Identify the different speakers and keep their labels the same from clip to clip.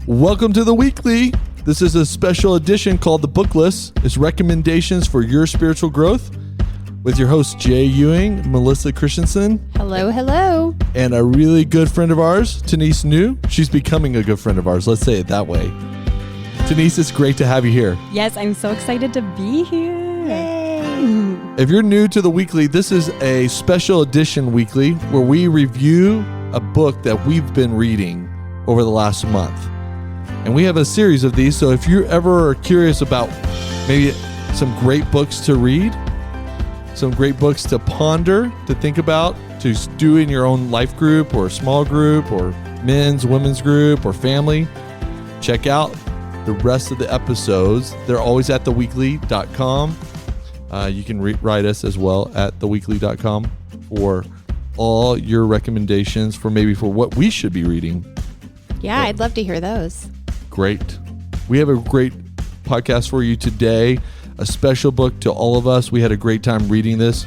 Speaker 1: Welcome to the weekly. This is a special edition called The Book List. It's recommendations for your spiritual growth with your hosts, Ewing and Melissa Christensen.
Speaker 2: Hello, hello.
Speaker 1: And a really good friend of ours, Tanise Neu. She's becoming a good friend of ours. Let's say it that way. Tanise, it's great to have you here.
Speaker 3: Yes, I'm so excited to be here.
Speaker 2: Yay.
Speaker 1: If you're new to the weekly, this is a special edition weekly where we review a book that we've been reading over the last month. And we have a series of these, so if you ever are curious about maybe some great books to read, some great books to ponder, to think about, to do in your own life group or small group or men's, women's group or family, check out the rest of the episodes. They're always at theweekly.com. You can write us as well at theweekly.com for all your recommendations for what we should be reading.
Speaker 2: Yeah, I'd love to hear those.
Speaker 1: Great. We have a great podcast for you today. A special book to all of us. We had a great time reading this.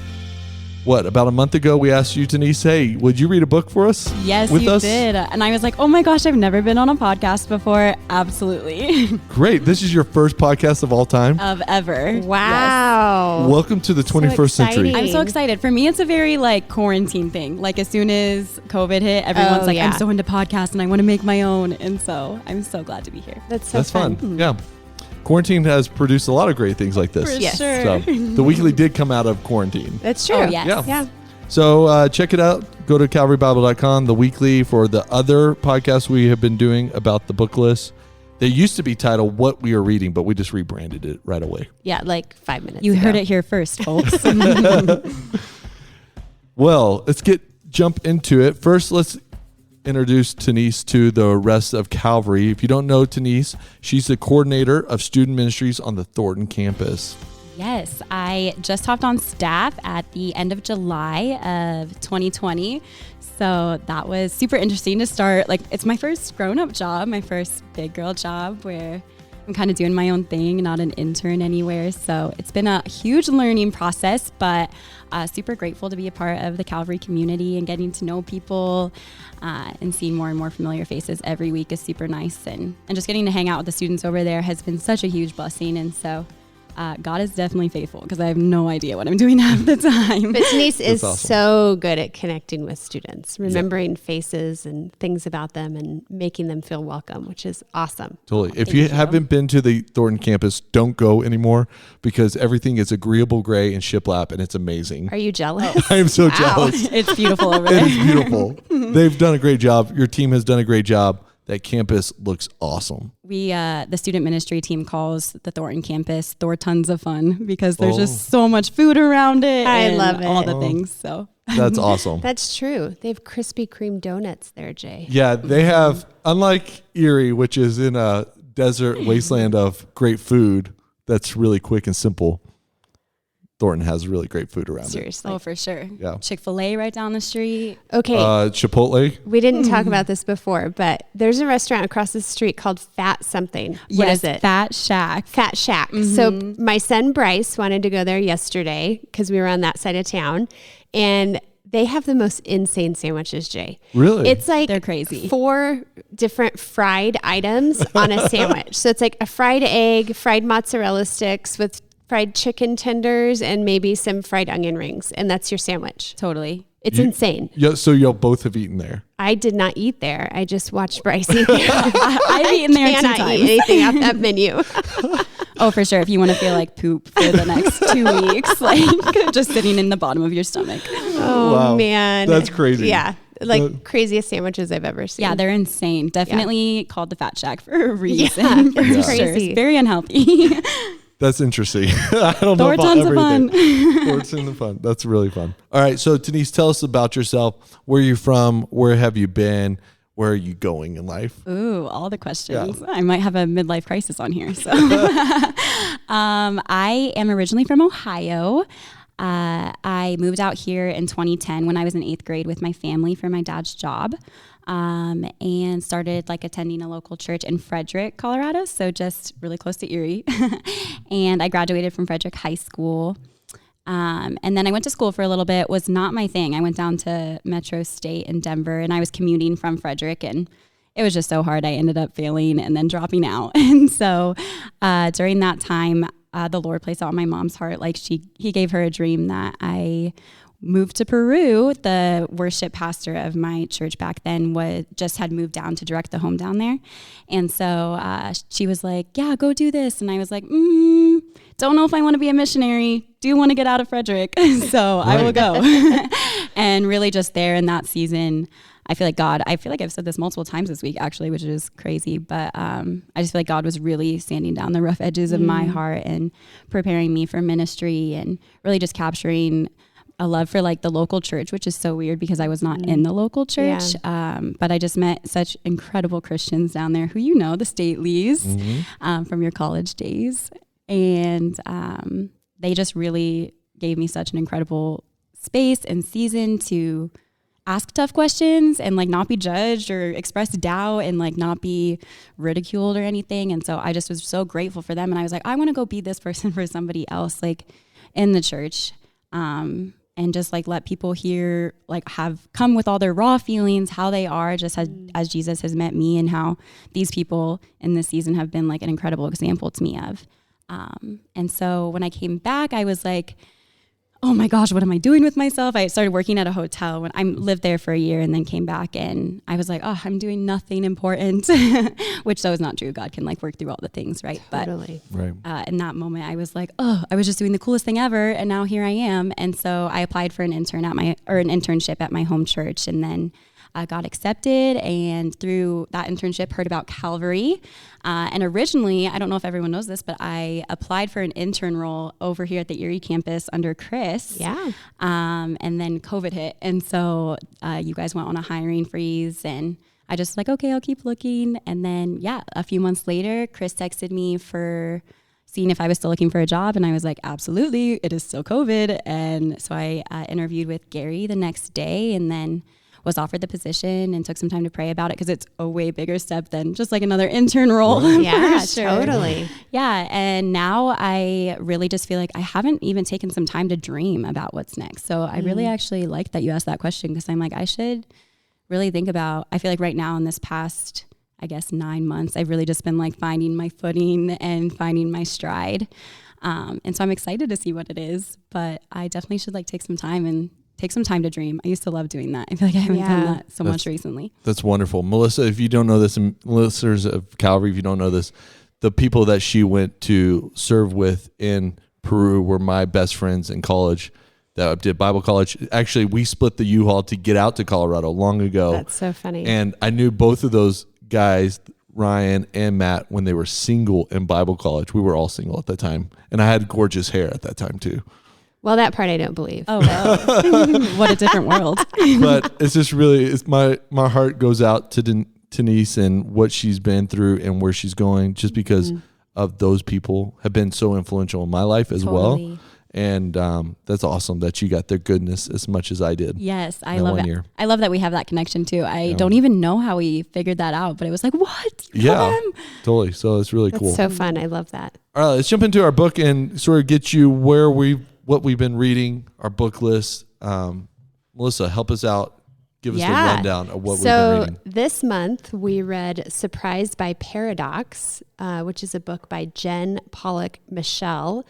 Speaker 1: About a month ago, we asked you, Tanise, hey, would you read a book for us?
Speaker 3: Yes, you did. And I was like, oh my gosh, I've never been on a podcast before. Absolutely.
Speaker 1: Great. This is your first podcast of all time?
Speaker 3: Of ever.
Speaker 2: Wow.
Speaker 1: Yes. Welcome to the 21st century.
Speaker 3: I'm so excited. For me, it's a very quarantine thing. As soon as COVID hit, everyone's I'm so into podcasts and I want to make my own. And so I'm so glad to be here.
Speaker 2: That's
Speaker 1: fun.
Speaker 2: Mm-hmm.
Speaker 1: Yeah. Quarantine has produced a lot of great things like this.
Speaker 3: For sure.
Speaker 1: So the weekly did come out of quarantine.
Speaker 2: That's true.
Speaker 3: Oh, yes.
Speaker 1: Yeah. So check it out. Go to calvarybible.com, the weekly, for the other podcasts we have been doing about the book list. They used to be titled What We Are Reading, but we just rebranded it right away.
Speaker 2: Yeah, 5 minutes
Speaker 3: You
Speaker 2: ago.
Speaker 3: heard it here first, folks.
Speaker 1: Well, let's jump into it. First, let's introduce Tanise to the rest of Calvary. If you don't know Tanise, she's the coordinator of student ministries on the Thornton campus.
Speaker 3: Yes, I just hopped on staff at the end of July of 2020. So that was super interesting to start. It's my first grown-up job, my first big girl job where I'm kind of doing my own thing, not an intern anywhere. So it's been a huge learning process, but super grateful to be a part of the Calvary community and getting to know people and seeing more and more familiar faces every week is super nice. And just getting to hang out with the students over there has been such a huge blessing. And so God is definitely faithful because I have no idea what I'm doing half the time.
Speaker 2: But Tanise is
Speaker 1: awesome.
Speaker 2: so good at connecting with students, remembering faces and things about them and making them feel welcome, which is awesome.
Speaker 1: Totally. If you haven't been to the Thornton campus, don't go anymore because everything is agreeable gray and shiplap and it's amazing.
Speaker 2: Are you jealous?
Speaker 1: I am so jealous.
Speaker 3: It's beautiful over there.
Speaker 1: It is beautiful. They've done a great job. Your team has done a great job. That campus looks awesome.
Speaker 3: We, the student ministry team calls the Thornton campus Thor Tons of Fun because there's just so much food around it.
Speaker 2: I
Speaker 3: and
Speaker 2: love it.
Speaker 3: all the things. So
Speaker 1: That's awesome.
Speaker 2: That's true. They have Krispy Kreme donuts there, Jay.
Speaker 1: Yeah, they have, unlike Erie, which is in a desert wasteland of great food that's really quick and simple, Thornton has really great food around
Speaker 2: Seriously.
Speaker 3: Oh, for sure.
Speaker 1: Yeah.
Speaker 3: Chick-fil-A right down the street.
Speaker 2: Okay.
Speaker 1: Chipotle.
Speaker 2: We didn't talk about this before, but there's a restaurant across the street called Fat Something. What is it?
Speaker 3: Fat Shack.
Speaker 2: Fat Shack. So my son Bryce wanted to go there yesterday because we were on that side of town, and they have the most insane sandwiches, Jay.
Speaker 1: Really?
Speaker 2: It's
Speaker 3: They're crazy.
Speaker 2: 4 different fried items on a sandwich. So it's a fried egg, fried mozzarella sticks with fried chicken tenders, and maybe some fried onion rings. And that's your sandwich.
Speaker 3: Totally.
Speaker 2: It's insane.
Speaker 1: Yeah, so y'all both have eaten there.
Speaker 2: I did not eat there. I just watched Bryce eat there.
Speaker 3: I've eaten there 2
Speaker 2: Cannot
Speaker 3: times.
Speaker 2: eat anything off that menu.
Speaker 3: Oh, for sure. If you want to feel like poop for the next 2 weeks, just sitting in the bottom of your stomach.
Speaker 2: Oh,
Speaker 1: Wow.
Speaker 2: man.
Speaker 1: That's crazy.
Speaker 2: Yeah. Craziest sandwiches I've ever seen.
Speaker 3: Yeah, they're insane. Definitely called the Fat Shack for a reason.
Speaker 2: Yeah, it's
Speaker 3: for
Speaker 2: crazy.
Speaker 3: Sure. Very unhealthy.
Speaker 1: That's interesting. I don't know
Speaker 3: Thor
Speaker 1: about
Speaker 3: tons of
Speaker 1: everything. Thor tons of fun. That's really fun. All right. So Tanise, tell us about yourself. Where are you from? Where have you been? Where are you going in life?
Speaker 3: Ooh, all the questions.
Speaker 1: Yeah.
Speaker 3: I might have a midlife crisis on here. So I am originally from Ohio. I moved out here in 2010 when I was in 8th grade with my family for my dad's job. And started attending a local church in Frederick, Colorado. So just really close to Erie. And I graduated from Frederick High School. And then I went to school for a little bit. Was not my thing. I went down to Metro State in Denver, and I was commuting from Frederick, and it was just so hard. I ended up failing and then dropping out. And so during that time, the Lord placed it on my mom's heart. Like he gave her a dream that I moved to Peru. The worship pastor of my church back then had moved down to direct the home down there. And so she was like, yeah, go do this. And I was like, don't know if I want to be a missionary. Do want to get out of Frederick. So right. I will go. And really just there in that season, I feel like I've said this multiple times this week actually, which is crazy, but I just feel like God was really sanding down the rough edges of my heart and preparing me for ministry and really just capturing a love for like the local church, which is so weird because I was not in the local church. Yeah. But I just met such incredible Christians down there who, the Stateleys from your college days. And they just really gave me such an incredible space and season to ask tough questions and like not be judged or express doubt and like not be ridiculed or anything. And so I just was so grateful for them. And I was like, I want to go be this person for somebody else, like in the church. And just like let people hear, like have come with all their raw feelings, how they are just as Jesus has met me and how these people in this season have been like an incredible example to me of. And so when I came back, I was like, oh my gosh, what am I doing with myself? I started working at a hotel when I lived there for a year and then came back and I was like, oh, I'm doing nothing important, which though is not true. God can like work through all the things, right?
Speaker 2: Totally.
Speaker 3: But in that moment, I was like, oh, I was just doing the coolest thing ever. And now here I am. And so I applied for an internship at my home church and then got accepted, and through that internship heard about Calvary. And originally, I don't know if everyone knows this, but I applied for an intern role over here at the Erie campus under Chris.
Speaker 2: Yeah.
Speaker 3: And then COVID hit. And so you guys went on a hiring freeze, and I just like, okay, I'll keep looking. And then, a few months later, Chris texted me for seeing if I was still looking for a job. And I was like, absolutely, it is still COVID. And so I interviewed with Gary the next day and then was offered the position and took some time to pray about it because it's a way bigger step than just like another intern role.
Speaker 2: Right. Yeah,
Speaker 3: sure.
Speaker 2: Totally.
Speaker 3: Yeah. And now I really just feel like I haven't even taken some time to dream about what's next. So I really actually like that you asked that question because I'm like, I should really think about, I feel like right now in this past, 9 months, I've really just been like finding my footing and finding my stride. And so I'm excited to see what it is, but I definitely should like take some time to dream. I used to love doing that. I feel like I haven't done that so much recently.
Speaker 1: That's wonderful. Melissa, if you don't know this, and listeners of Calvary, if you don't know this, the people that she went to serve with in Peru were my best friends in college that did Bible college. Actually, we split the U-Haul to get out to Colorado long ago.
Speaker 2: That's so funny.
Speaker 1: And I knew both of those guys, Ryan and Matt, when they were single in Bible college. We were all single at that time. And I had gorgeous hair at that time too.
Speaker 2: Well, that part I don't believe.
Speaker 3: Oh, no. What a different world.
Speaker 1: But it's just really, my heart goes out to Tanise and what she's been through and where she's going, just because of those people have been so influential in my life as well. And that's awesome that you got their goodness as much as I did.
Speaker 3: Yes, I love it. I love that we have that connection too. I don't even know how we figured that out, but it was like, what?
Speaker 1: Yeah, totally. So it's really cool.
Speaker 2: It's so fun. I love that.
Speaker 1: All right, let's jump into our book and sort of get you what we've been reading, our book list. Melissa, help us out. Give us the rundown of what we've been reading.
Speaker 2: So this month we read Surprised by Paradox, which is a book by Jen Pollock Michelle.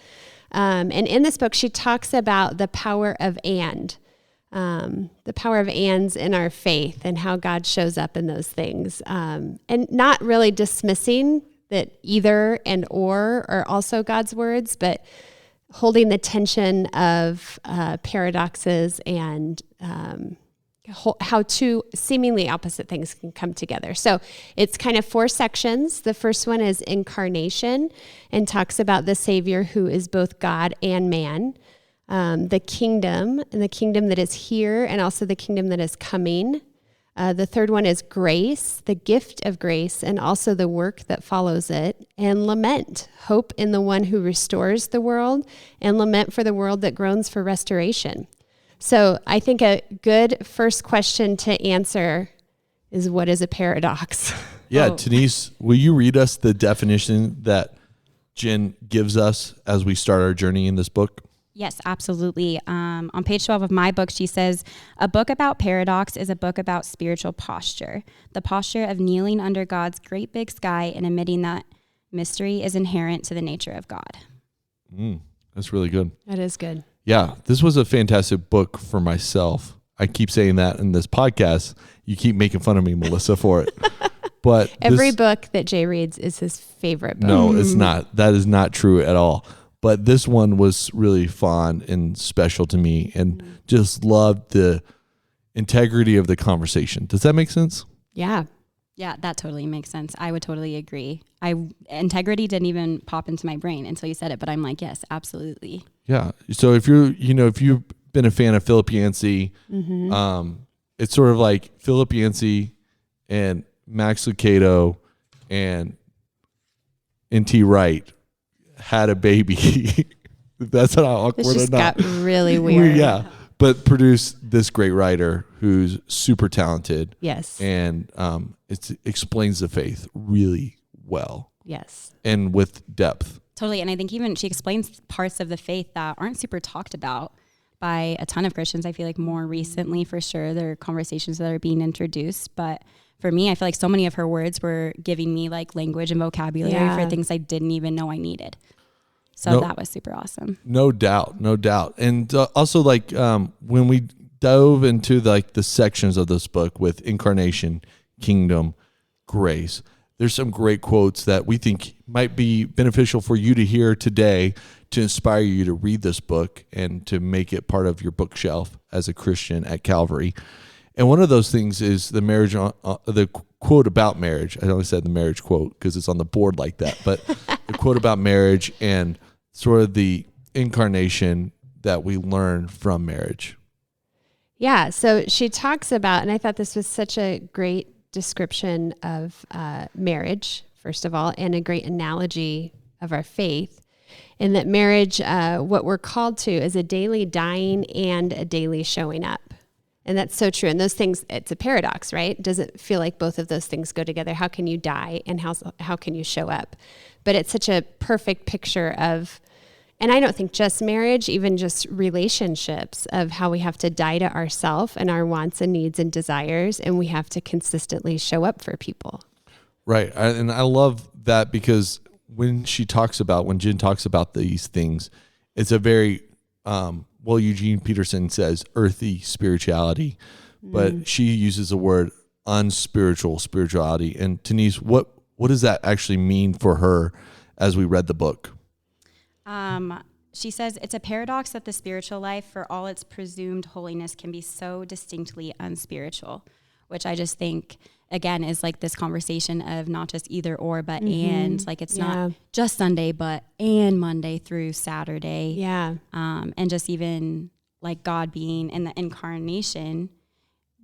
Speaker 2: And in this book, she talks about the power of the power of ands in our faith and how God shows up in those things. And not really dismissing that either and or are also God's words, but holding the tension of paradoxes and how two seemingly opposite things can come together. So it's kind of 4 sections. The first one is incarnation and talks about the Savior who is both God and man, the kingdom that is here and also the kingdom that is coming. The third one is grace, the gift of grace, and also the work that follows it, and lament, hope in the one who restores the world, and lament for the world that groans for restoration. So I think a good first question to answer is, what is a paradox?
Speaker 1: Yeah, Tanise, will you read us the definition that Jen gives us as we start our journey in this book?
Speaker 3: Yes, absolutely. On page 12 of my book, she says, a book about paradox is a book about spiritual posture. The posture of kneeling under God's great big sky and admitting that mystery is inherent to the nature of God.
Speaker 1: That's really good.
Speaker 2: That is good.
Speaker 1: Yeah, this was a fantastic book for myself. I keep saying that in this podcast. You keep making fun of me, Melissa, for it. But
Speaker 2: every book that Jay reads is his favorite book.
Speaker 1: No, it's not. That is not true at all. But this one was really fun and special to me, and just loved the integrity of the conversation. Does that make sense?
Speaker 2: Yeah.
Speaker 3: Yeah, that totally makes sense. I would totally agree. Integrity didn't even pop into my brain until you said it, but I'm like, yes, absolutely.
Speaker 1: Yeah. So if you've been a fan of Philip Yancey, it's sort of like Philip Yancey and Max Lucado and N.T. Wright had a baby. That's not awkward.
Speaker 2: This just got really weird.
Speaker 1: Yeah. But produced this great writer who's super talented.
Speaker 2: Yes.
Speaker 1: And it explains the faith really well.
Speaker 2: Yes.
Speaker 1: And with depth.
Speaker 3: Totally. And I think even she explains parts of the faith that aren't super talked about by a ton of Christians. I feel like more recently, for sure, there are conversations that are being introduced. But for me, I feel like so many of her words were giving me like language and vocabulary for things I didn't even know I needed. So that was super awesome.
Speaker 1: No doubt. And also like when we dove into like the sections of this book with incarnation, kingdom, grace, there's some great quotes that we think might be beneficial for you to hear today to inspire you to read this book and to make it part of your bookshelf as a Christian at Calvary. And one of those things is the marriage, the quote about marriage. I always said the marriage quote because it's on the board like that, but the quote about marriage and sort of the incarnation that we learn from marriage.
Speaker 2: Yeah. So she talks about, and I thought this was such a great description of marriage, first of all, and a great analogy of our faith, in that marriage, what we're called to is a daily dying and a daily showing up. And that's so true. And those things, it's a paradox, right? It doesn't feel like both of those things go together. How can you die and how can you show up? But it's such a perfect picture of, and I don't think just marriage, even just relationships, of how we have to die to ourselves and our wants and needs and desires, and we have to consistently show up for people.
Speaker 1: Right. And I love that because when Jen talks about these things, it's a very, Eugene Peterson says earthy spirituality, but she uses the word unspiritual spirituality. And Tanise, what does that actually mean for her as we read the book?
Speaker 3: She says it's a paradox that the spiritual life, for all its presumed holiness, can be so distinctly unspiritual, which I just think, again, is like this conversation of not just either or, but and, like it's not just Sunday, but and Monday through Saturday.
Speaker 2: Yeah.
Speaker 3: And just even like God being in the incarnation,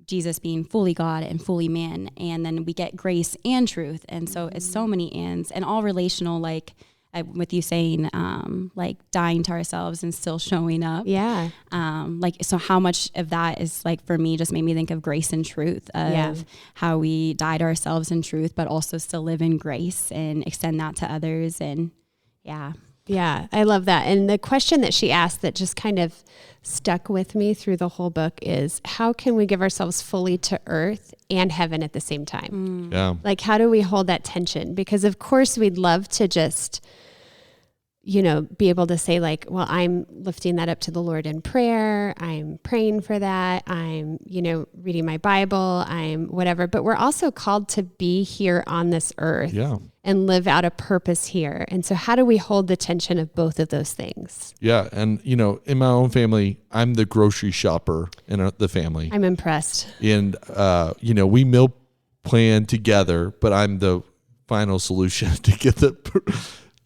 Speaker 3: Jesus being fully God and fully man. And then we get grace and truth. And so it's so many ands and all relational, like with you saying, like dying to ourselves and still showing up.
Speaker 2: Yeah.
Speaker 3: So how much of that is like, for me, just made me think of grace and truth of how we die to ourselves in truth, but also still live in grace and extend that to others. And
Speaker 2: yeah, I love that. And the question that she asked that just kind of stuck with me through the whole book is, how can we give ourselves fully to earth and heaven at the same time?
Speaker 1: Yeah.
Speaker 2: Like, how do we hold that tension? Because of course we'd love to just, be able to say like, well, I'm lifting that up to the Lord in prayer. I'm praying for that. I'm, reading my Bible. I'm whatever, but we're also called to be here on this earth and live out a purpose here. And so how do we hold the tension of both of those things?
Speaker 1: Yeah. And, in my own family, I'm the grocery shopper in the family.
Speaker 2: I'm impressed.
Speaker 1: And, we meal plan together, but I'm the final solution to get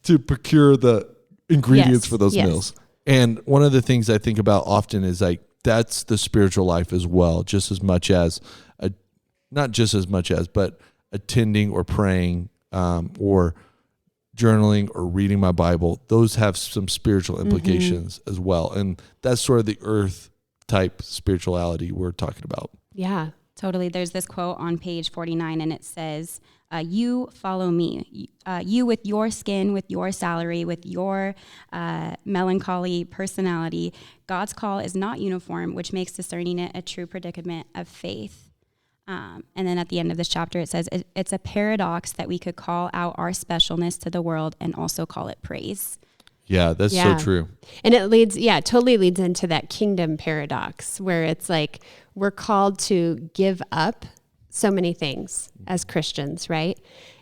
Speaker 1: to procure the ingredients for those meals. And one of the things I think about often is like, that's the spiritual life as well, just as much as, but attending or praying, or journaling or reading my Bible. Those have some spiritual implications as well. And that's sort of the earth type spirituality we're talking about.
Speaker 2: Yeah.
Speaker 3: Totally. There's this quote on page 49, and it says, you follow me. You with your skin, with your salary, with your melancholy personality. God's call is not uniform, which makes discerning it a true predicament of faith. And then at the end of this chapter, it says, it's a paradox that we could call out our specialness to the world and also call it praise.
Speaker 1: Yeah, that's so true.
Speaker 2: And it totally leads into that kingdom paradox where it's like we're called to give up so many things as Christians, right?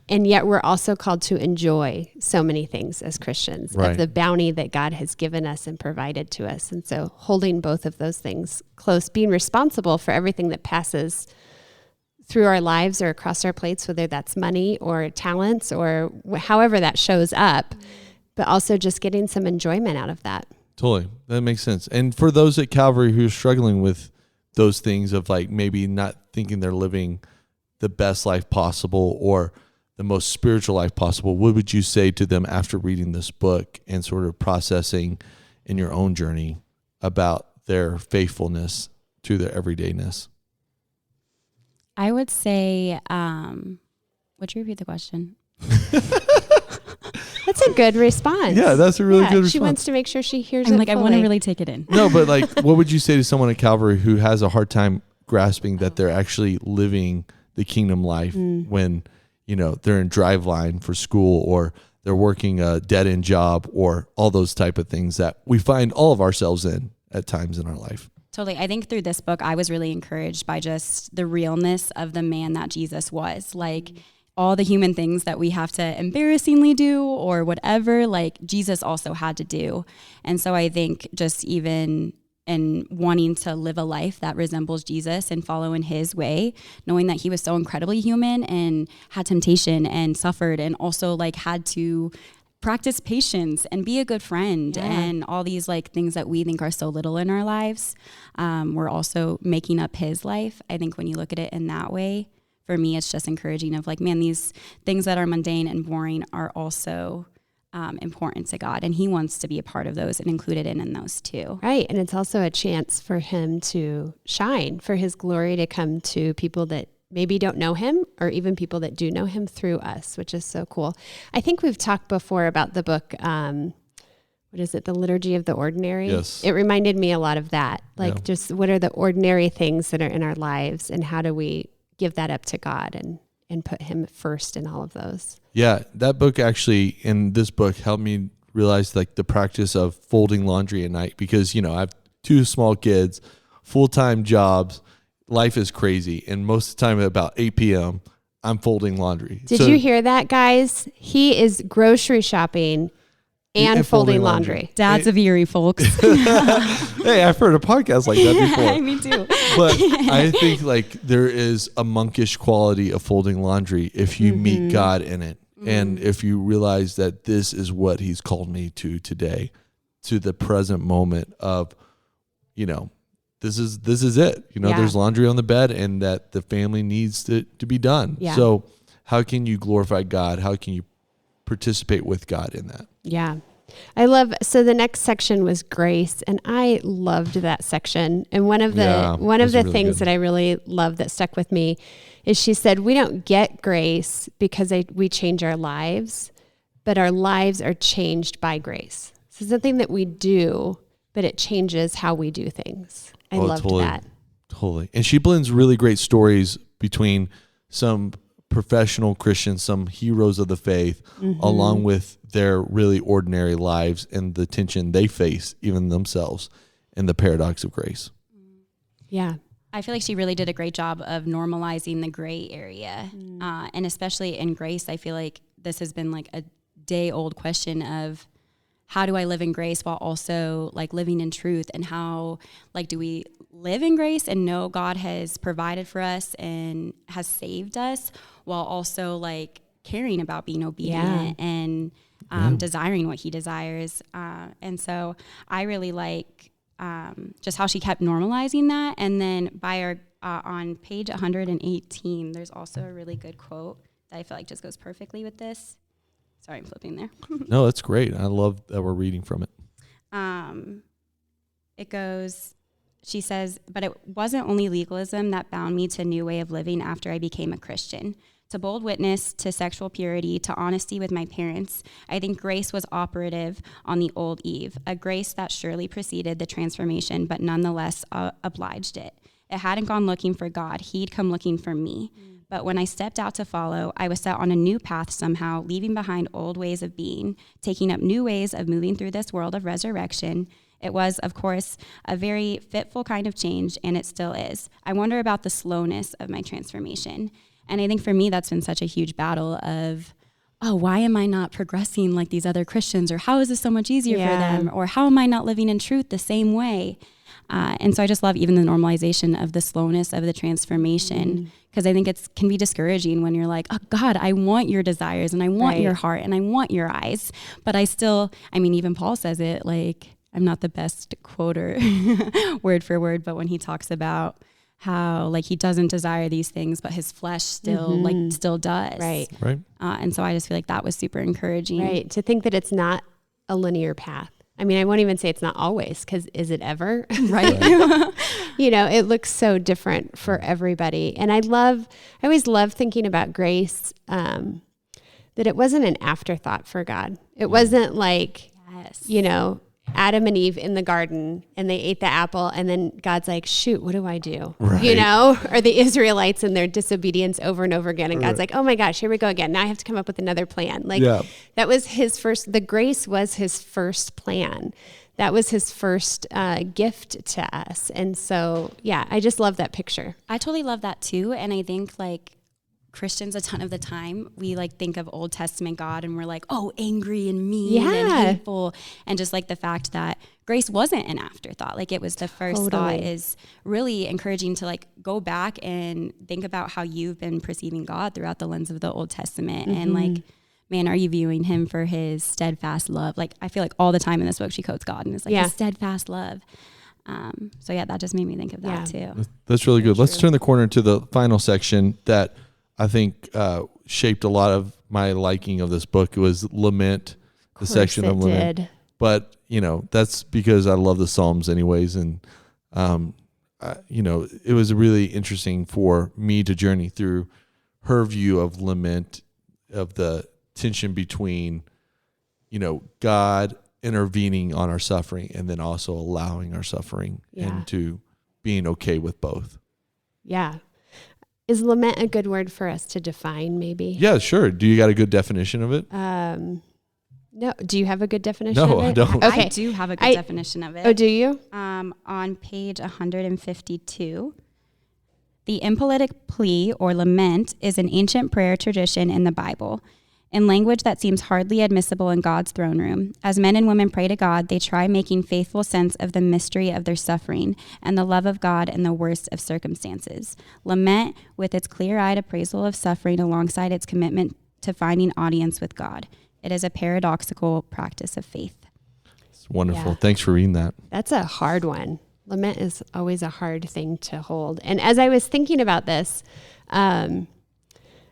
Speaker 2: And yet we're also called to enjoy so many things as Christians of the bounty that God has given us and provided to us. And so holding both of those things close, being responsible for everything that passes through our lives or across our plates, whether that's money or talents or however that shows up, but also just getting some enjoyment out of that.
Speaker 1: Totally. That makes sense. And for those at Calvary who are struggling with those things of like maybe not thinking they're living the best life possible or the most spiritual life possible, what would you say to them after reading this book and sort of processing in your own journey about their faithfulness to their everydayness?
Speaker 3: I would say, would you repeat the question?
Speaker 2: That's a good response.
Speaker 1: Yeah, that's a really good response.
Speaker 2: She wants to make sure she hears
Speaker 3: I'm
Speaker 2: it
Speaker 3: like,
Speaker 2: fully.
Speaker 3: I want to really take it in.
Speaker 1: No, but like, what would you say to someone at Calvary who has a hard time grasping that they're actually living the kingdom life when, you know, they're in drive line for school or they're working a dead-end job or all those type of things that we find all of ourselves in at times in our life?
Speaker 3: Totally. I think through this book, I was really encouraged by just the realness of the man that Jesus was. Like, all the human things that we have to embarrassingly do or whatever, like Jesus also had to do. And so I think just even in wanting to live a life that resembles Jesus and follow in his way, knowing that he was so incredibly human and had temptation and suffered and also like had to practice patience and be a good friend and all these like things that we think are so little in our lives, we're also making up his life. I think when you look at it in that way, for me, it's just encouraging of like, man, these things that are mundane and boring are also important to God. And he wants to be a part of those and included in those too.
Speaker 2: Right. And it's also a chance for him to shine, for his glory to come to people that maybe don't know him or even people that do know him through us, which is so cool. I think we've talked before about the book, what is it? The Liturgy of the Ordinary.
Speaker 1: Yes.
Speaker 2: It reminded me a lot of that. Like just what are the ordinary things that are in our lives and how do we give that up to God and put him first in all of those.
Speaker 1: Yeah, that book actually, in this book, helped me realize like the practice of folding laundry at night because, you know, I have 2 small kids, full-time jobs, life is crazy. And most of the time at about 8 p.m., I'm folding laundry.
Speaker 2: Did you hear that, guys? He is grocery shopping and folding laundry.
Speaker 3: Dads of Erie, folks.
Speaker 1: Hey, I've heard a podcast like that before.
Speaker 3: Me too.
Speaker 1: But I think like there is a monkish quality of folding laundry if you meet God in it. And if you realize that this is what he's called me to today, to the present moment of, you know, this is it. You know, there's laundry on the bed and that the family needs to be done.
Speaker 2: Yeah.
Speaker 1: So how can you glorify God? How can you participate with God in that?
Speaker 2: Yeah. So the next section was grace, and I loved that section. And one of the really things that I really loved that stuck with me is she said, we don't get grace because we change our lives, but our lives are changed by grace. So something that we do, but it changes how we do things. I loved that.
Speaker 1: Totally. And she blends really great stories between some professional Christians, some heroes of the faith, along with their really ordinary lives and the tension they face even themselves and the paradox of grace.
Speaker 2: Yeah.
Speaker 3: I feel like she really did a great job of normalizing the gray area. And especially in grace, I feel like this has been like a day-old question of how do I live in grace while also like living in truth, and how like do we live in grace and know God has provided for us and has saved us while also like caring about being obedient and desiring what he desires. And so I really like just how she kept normalizing that. And then by our on page 118, there's also a really good quote that I feel like just goes perfectly with this. Sorry, I'm flipping there.
Speaker 1: No, that's great. I love that we're reading from it.
Speaker 3: It goes, she says, but it wasn't only legalism that bound me to a new way of living after I became a Christian. To bold witness, to sexual purity, to honesty with my parents, I think grace was operative on the old Eve, a grace that surely preceded the transformation, but nonetheless obliged it. It hadn't gone looking for God. He'd come looking for me. But when I stepped out to follow, I was set on a new path somehow, leaving behind old ways of being, taking up new ways of moving through this world of resurrection. It was, of course, a very fitful kind of change, and it still is. I wonder about the slowness of my transformation. And I think for me, that's been such a huge battle of, oh, why am I not progressing like these other Christians? Or how is this so much easier for them? Or how am I not living in truth the same way? And so I just love even the normalization of the slowness of the transformation, because I think it can be discouraging when you're like, oh God, I want your desires and I want your heart and I want your eyes. But even Paul says it, like, I'm not the best quoter word for word, but when he talks about how like he doesn't desire these things, but his flesh still does. Right. And so I just feel like that was super encouraging.
Speaker 2: Right. To think that it's not a linear path. I mean, I won't even say it's not always, because is it ever? Right. It looks so different for everybody. And I always love thinking about grace, that it wasn't an afterthought for God. It wasn't like, Adam and Eve in the garden and they ate the apple and then God's like, shoot, what do I do? Right. Or the Israelites and their disobedience over and over again. And God's like, oh my gosh, here we go again. Now I have to come up with another plan. That was the grace was his first plan. That was his first gift to us. And so, I just love that picture.
Speaker 3: I totally love that too. And I think like Christians a ton of the time, we like think of Old Testament God and we're like, oh, angry and mean and hateful. And just like the fact that grace wasn't an afterthought, like it was the first thought, is really encouraging to like go back and think about how you've been perceiving God throughout the lens of the Old Testament. And like, man, are you viewing him for his steadfast love? Like I feel like all the time in this book, she quotes God and it's like his steadfast love. So that just made me think of that too.
Speaker 1: That's really good. Let's turn the corner to the final section that I think shaped a lot of my liking of this book. It was lament, the section of lament. Did. But, that's because I love the Psalms anyways. And, it was really interesting for me to journey through her view of lament, of the tension between, God intervening on our suffering and then also allowing our suffering into being okay with both. Yeah.
Speaker 2: Is lament a good word for us to define, maybe?
Speaker 1: Yeah, sure. Do you got a good definition of it?
Speaker 2: No. Do you have a good definition of it?
Speaker 1: No, I don't.
Speaker 3: Okay. I do have a good definition of it.
Speaker 2: Oh, do you?
Speaker 3: On page 152, the impolitic plea or lament is an ancient prayer tradition in the Bible. In language that seems hardly admissible in God's throne room, as men and women pray to God, they try making faithful sense of the mystery of their suffering and the love of God in the worst of circumstances. Lament, with its clear-eyed appraisal of suffering alongside its commitment to finding audience with God. It is a paradoxical practice of faith.
Speaker 1: It's wonderful. Yeah. Thanks for reading that.
Speaker 2: That's a hard one. Lament is always a hard thing to hold. And as I was thinking about this,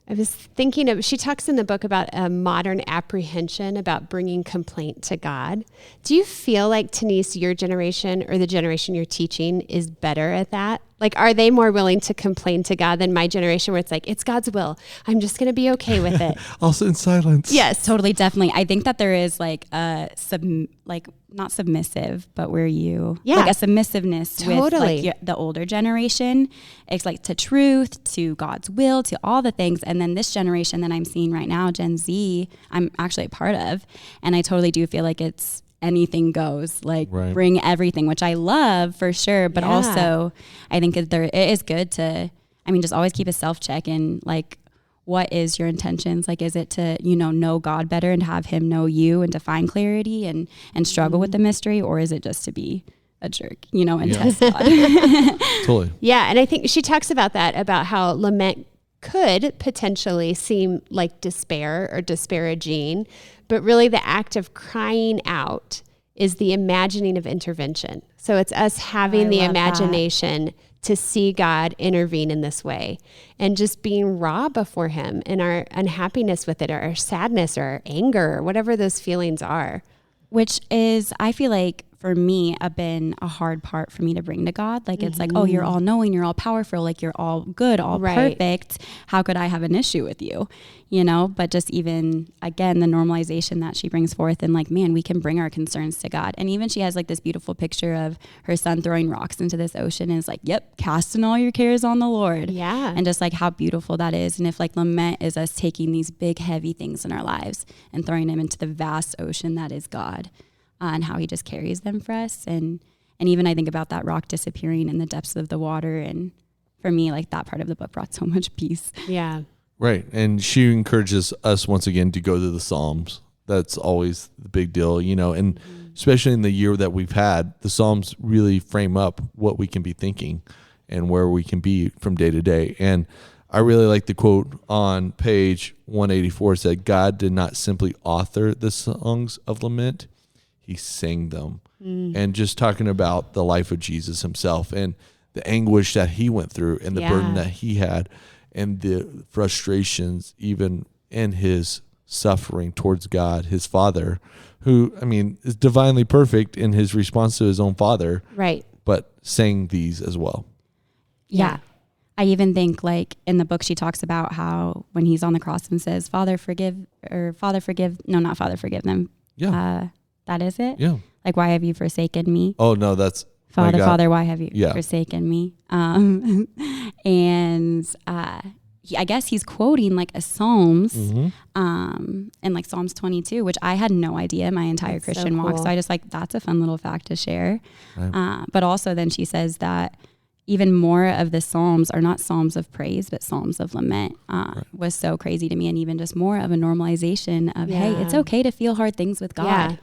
Speaker 2: I was thinking of, she talks in the book about a modern apprehension about bringing complaint to God. Do you feel like, Tanise, your generation or the generation you're teaching is better at that? Like, are they more willing to complain to God than my generation where it's like, it's God's will. I'm just going to be okay with it.
Speaker 1: I'll sit in silence.
Speaker 3: Yes, totally. Definitely. I think that there is like not submissive, but where you, like a submissiveness with like the older generation. It's like to truth, to God's will, to all the things. And then this generation that I'm seeing right now, Gen Z, I'm actually a part of. And I totally do feel like it's anything goes, like bring everything, which I love for sure. But also I think it is good to, just always keep a self check and like, what is your intentions? Like, is it to, know God better and have him know you and to find clarity and struggle with the mystery? Or is it just to be a jerk, and test God?
Speaker 1: Totally.
Speaker 2: Yeah. And I think she talks about that, about how lament could potentially seem like despair or disparaging, but really the act of crying out is the imagining of intervention. So it's us having the imagination to see God intervene in this way and just being raw before him and our unhappiness with it, or our sadness or our anger or whatever those feelings are.
Speaker 3: Which is, I feel like for me been a hard part for me to bring to God. Like, it's like, oh, you're all knowing, you're all powerful, like you're all good, all perfect. How could I have an issue with you? You know, but just even again, the normalization that she brings forth, and like, man, we can bring our concerns to God. And even she has like this beautiful picture of her son throwing rocks into this ocean, and is like, yep, casting all your cares on the Lord.
Speaker 2: Yeah.
Speaker 3: And just like how beautiful that is. And if like lament is us taking these big, heavy things in our lives and throwing them into the vast ocean that is God, and how he just carries them for us. And even I think about that rock disappearing in the depths of the water. And for me, like that part of the book brought so much peace.
Speaker 2: Yeah.
Speaker 1: Right. And she encourages us once again to go to the Psalms. That's always the big deal, you know, and especially in the year that we've had, the Psalms really frame up what we can be thinking and where we can be from day to day. And I really like the quote on page 184. It said, God did not simply author the songs of lament, he sang them. And just talking about the life of Jesus himself and the anguish that he went through and the burden that he had and the frustrations even in his suffering towards God, his Father, who, I mean, is divinely perfect in his response to his own Father.
Speaker 2: Right.
Speaker 1: But sang these as well.
Speaker 3: Yeah. I even think like in the book, she talks about how when he's on the cross and says, Father, forgive them.
Speaker 1: Yeah.
Speaker 3: That is it?
Speaker 1: Yeah.
Speaker 3: Like, why have you forsaken me?
Speaker 1: Oh, no, that's...
Speaker 3: Father, why have you forsaken me? And I guess he's quoting like a Psalms, and like Psalms 22, which I had no idea my entire Christian walk. So I just like, that's a fun little fact to share. Right. But also then she says that even more of the Psalms are not Psalms of praise, but Psalms of lament, was so crazy to me. And even just more of a normalization of, hey, it's okay to feel hard things with God.
Speaker 2: Yeah.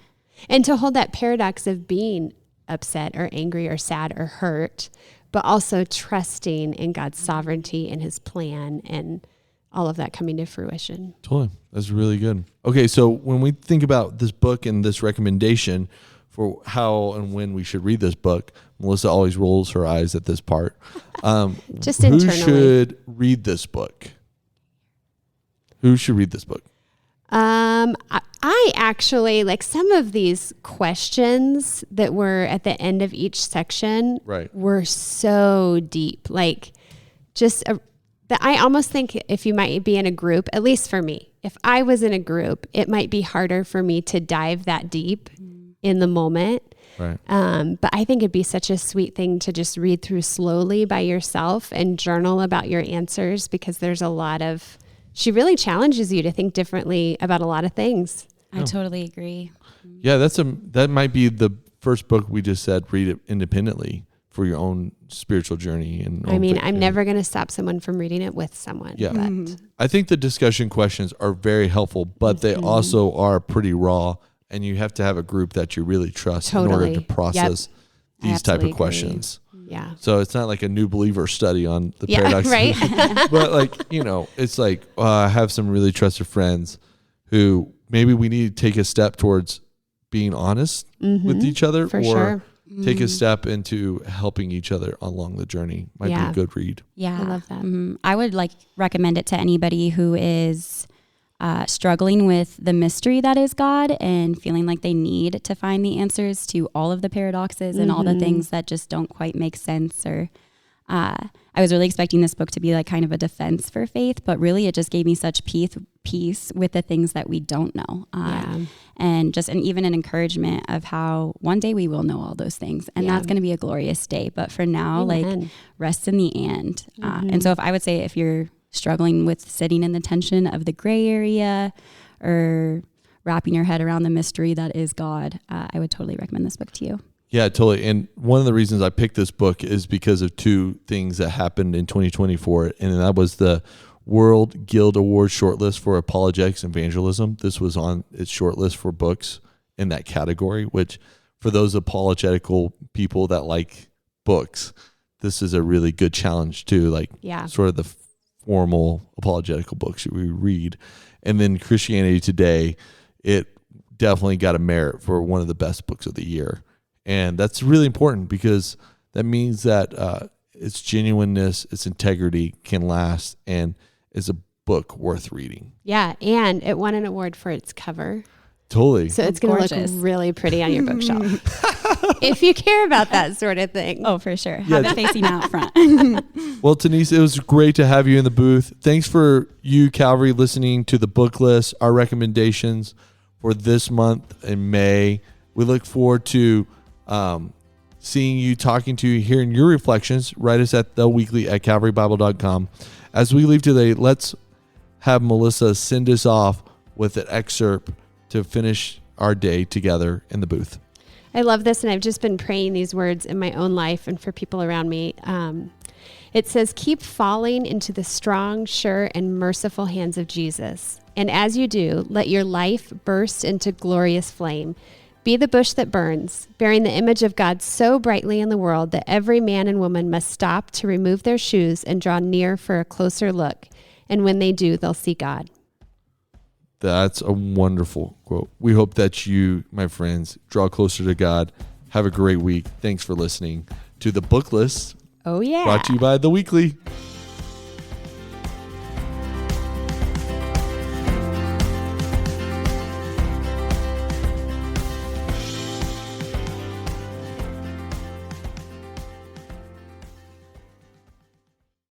Speaker 2: And to hold that paradox of being upset or angry or sad or hurt, but also trusting in God's sovereignty and his plan and all of that coming to fruition.
Speaker 1: Totally. That's really good. Okay, so when we think about this book and this recommendation for how and when we should read this book, Melissa always rolls her eyes at this part.
Speaker 2: Just
Speaker 1: who
Speaker 2: internally.
Speaker 1: should read this book? Who should read this book?
Speaker 2: I actually like some of these questions that were at the end of each section were so deep. Like just that I almost think if you might be in a group, at least for me, if I was in a group, it might be harder for me to dive that deep in the moment.
Speaker 1: Right.
Speaker 2: But I think it'd be such a sweet thing to just read through slowly by yourself and journal about your answers, because there's a lot of, she really challenges you to think differently about a lot of things.
Speaker 3: I totally agree.
Speaker 1: Yeah, that might be the first book we just said, read it independently for your own spiritual journey. And
Speaker 2: I mean, I'm never going to stop someone from reading it with someone.
Speaker 1: Yeah. But. I think the discussion questions are very helpful, but they also are pretty raw, and you have to have a group that you really trust in order to process these type of questions.
Speaker 2: Yeah.
Speaker 1: So it's not like a new believer study on the paradox.
Speaker 2: Right.
Speaker 1: But like, you know, it's like I have some really trusted friends who maybe we need to take a step towards being honest with each other, or take a step into helping each other along the journey. Might be a good read.
Speaker 3: Yeah.
Speaker 2: I love that.
Speaker 3: I would like recommend it to anybody who is struggling with the mystery that is God and feeling like they need to find the answers to all of the paradoxes and all the things that just don't quite make sense. Or I was really expecting this book to be like kind of a defense for faith, but really it just gave me such peace with the things that we don't know. And even an encouragement of how one day we will know all those things, and that's going to be a glorious day. But for now, like rest in the and. And so if you're struggling with sitting in the tension of the gray area or wrapping your head around the mystery that is God, I would totally recommend this book to you.
Speaker 1: Yeah, totally. And one of the reasons I picked this book is because of two things that happened in 2024. And that was the World Guild Award shortlist for apologetics and evangelism. This was on its shortlist for books in that category, which for those apologetical people that like books, this is a really good challenge too. Like sort of the formal apologetical books we read. And then Christianity Today, it definitely got a merit for one of the best books of the year. And that's really important because that means that its genuineness, its integrity can last, and is a book worth reading.
Speaker 2: Yeah, and it won an award for its cover.
Speaker 1: Totally.
Speaker 2: So it's going to look really pretty on your bookshelf. if you care about that sort of thing.
Speaker 3: Oh, for sure. Have it facing out front.
Speaker 1: Well, Tanise, it was great to have you in the booth. Thanks for you, Calvary, listening to the book list, our recommendations for this month in May. We look forward to seeing you, talking to you, hearing your reflections. Write us at theweekly@calvarybible.com. As we leave today, let's have Melissa send us off with an excerpt to finish our day together in the booth.
Speaker 2: I love this, and I've just been praying these words in my own life and for people around me. It says, keep falling into the strong, sure, and merciful hands of Jesus. And as you do, let your life burst into glorious flame. Be the bush that burns, bearing the image of God so brightly in the world that every man and woman must stop to remove their shoes and draw near for a closer look. And when they do, they'll see God.
Speaker 1: That's a wonderful quote. We hope that you, my friends, draw closer to God. Have a great week. Thanks for listening to the book list.
Speaker 2: Oh, yeah.
Speaker 1: Brought to you by The Weekly.